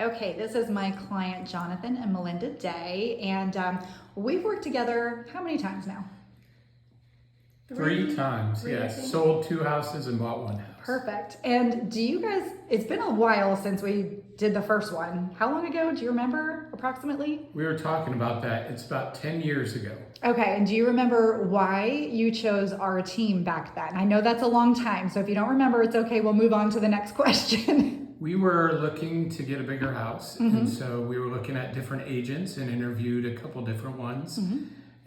Okay, this is my client Jonathan and Melinda Day, and we've worked together how many times now? Three times, yes. Sold 2 houses and bought 1 house. Perfect. And do you guys, it's been a while since we did the first one. How long ago? Do you remember approximately? We were talking about that. It's about 10 years ago. Okay, and do you remember why you chose our team back then? I know that's a long time, so if you don't remember, it's okay. We'll move on to the next question. We were looking to get a bigger house, and so we were looking at different agents and interviewed a couple different ones.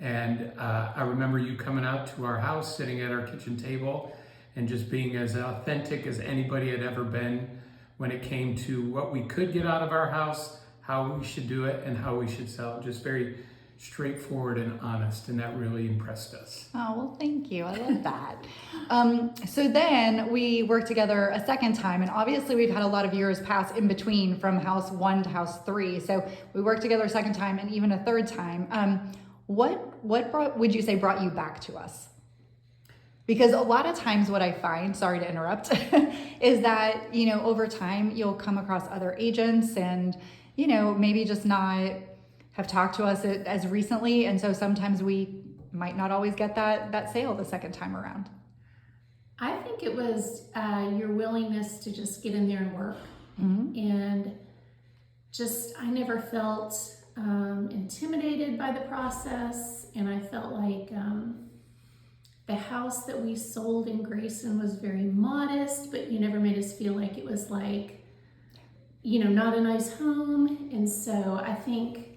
And I remember you coming out to our house, sitting at our kitchen table, and just being as authentic as anybody had ever been when it came to what we could get out of our house, how we should do it, and how we should sell it. Just very straightforward and honest, and that really impressed us. Oh, well, thank you. I love that. So then we worked together a second time, and obviously we've had a lot of years pass in between from house 1 to house 3. So we worked together a second time and even a third time. What would you say brought you back to us? Because a lot of times what I find, sorry to interrupt, is that, over time you'll come across other agents and, maybe just not have talked to us as recently. And so sometimes we might not always get that sale the second time around. I think it was your willingness to just get in there and work. And just, I never felt intimidated by the process. And I felt like the house that we sold in Grayson was very modest, but you never made us feel like it was like, not a nice home. And so I think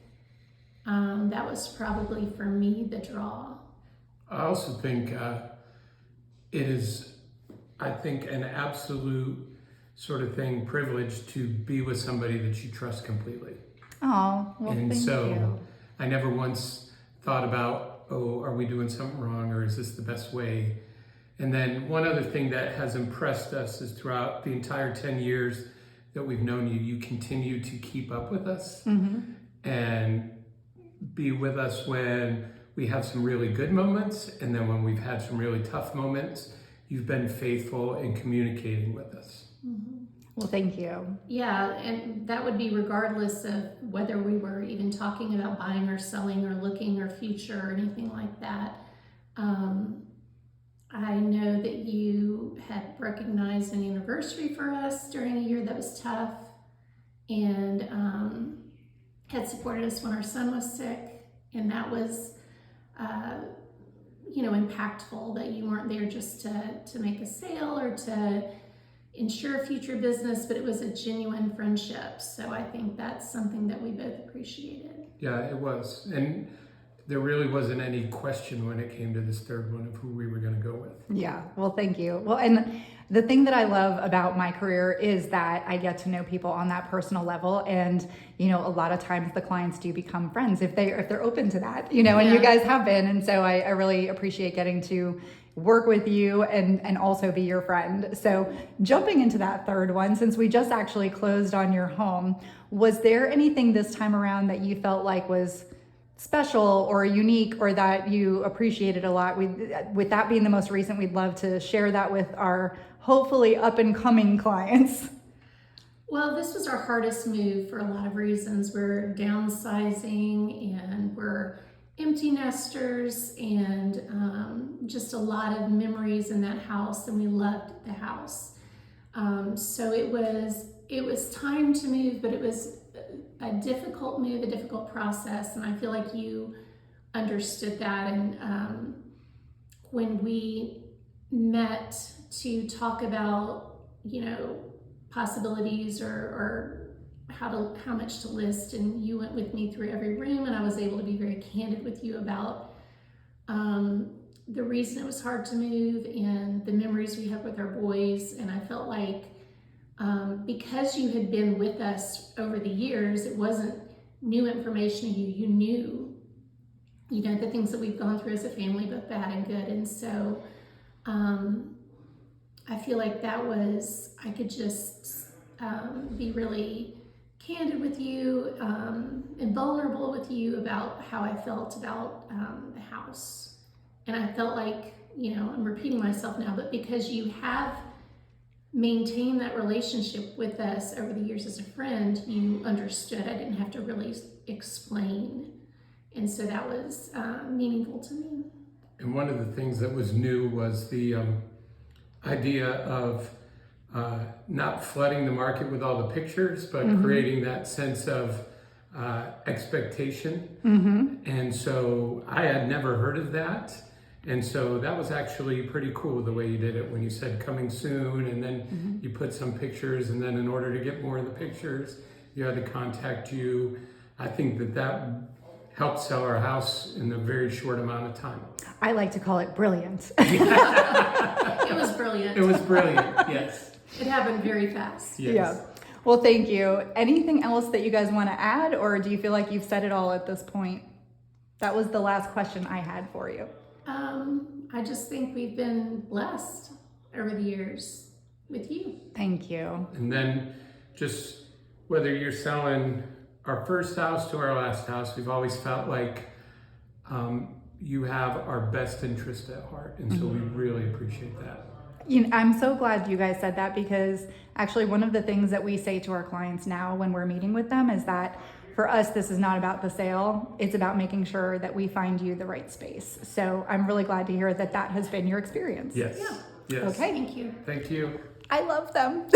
that was probably for me the draw. I also think it is, an absolute sort of thing, privilege to be with somebody that you trust completely. Oh, well, and thank so you. I never once thought about, are we doing something wrong, or is this the best way? And then one other thing that has impressed us is throughout the entire 10 years that we've known you, you continue to keep up with us and be with us when we have some really good moments, and then when we've had some really tough moments, you've been faithful in communicating with us. Well, thank you. Yeah, and that would be regardless of whether we were even talking about buying or selling or looking or future or anything like that. I know that you had recognized an anniversary for us during a year that was tough, and had supported us when our son was sick, and that was impactful, that you weren't there just to make a sale or to ensure future business, but it was a genuine friendship. So I think that's something that we both appreciated. Yeah, it was. And there really wasn't any question when it came to this third one of who we were going to go with. Yeah, well, thank you. Well, and the thing that I love about my career is that I get to know people on that personal level. And, a lot of times the clients do become friends if they're open to that, and you guys have been. And so I really appreciate getting to work with you and also be your friend. So jumping into that third one, since we just actually closed on your home, was there anything this time around that you felt like was special or unique or that you appreciated a lot? With that being the most recent, we'd love to share that with our hopefully up and coming clients. Well, this was our hardest move for a lot of reasons. We're downsizing and we're empty nesters, and just a lot of memories in that house, and we loved the house. So it was time to move, but it was a difficult move, a difficult process, and I feel like you understood that. And when we met to talk about, possibilities or how much to list, and you went with me through every room, and I was able to be very candid with you about the reason it was hard to move and the memories we have with our boys. And I felt like because you had been with us over the years, it wasn't new information to you. You knew, the things that we've gone through as a family, both bad and good. And so I feel like I could just be really candid with you and vulnerable with you about how I felt about the house. And I felt like, I'm repeating myself now, but because you have maintain that relationship with us over the years as a friend, you understood. I didn't have to really explain. And so that was meaningful to me. And one of the things that was new was the idea of not flooding the market with all the pictures, but creating that sense of expectation. And so I had never heard of that. And so that was actually pretty cool the way you did it when you said coming soon, and then you put some pictures, and then in order to get more of the pictures, you had to contact you. I think that helped sell our house in a very short amount of time. I like to call it brilliant. It was brilliant. It was brilliant, yes. It happened very fast. Yes. Yeah. Well, thank you. Anything else that you guys want to add, or do you feel like you've said it all at this point? That was the last question I had for you. I just think we've been blessed over the years with you. Thank you. And then just whether you're selling our first house to our last house, we've always felt like you have our best interest at heart. And so we really appreciate that. I'm so glad you guys said that, because actually one of the things that we say to our clients now when we're meeting with them is that for us, this is not about the sale. It's about making sure that we find you the right space. So I'm really glad to hear that that has been your experience. Yes. Yeah. Yes. Okay. Thank you. Thank you. I love them.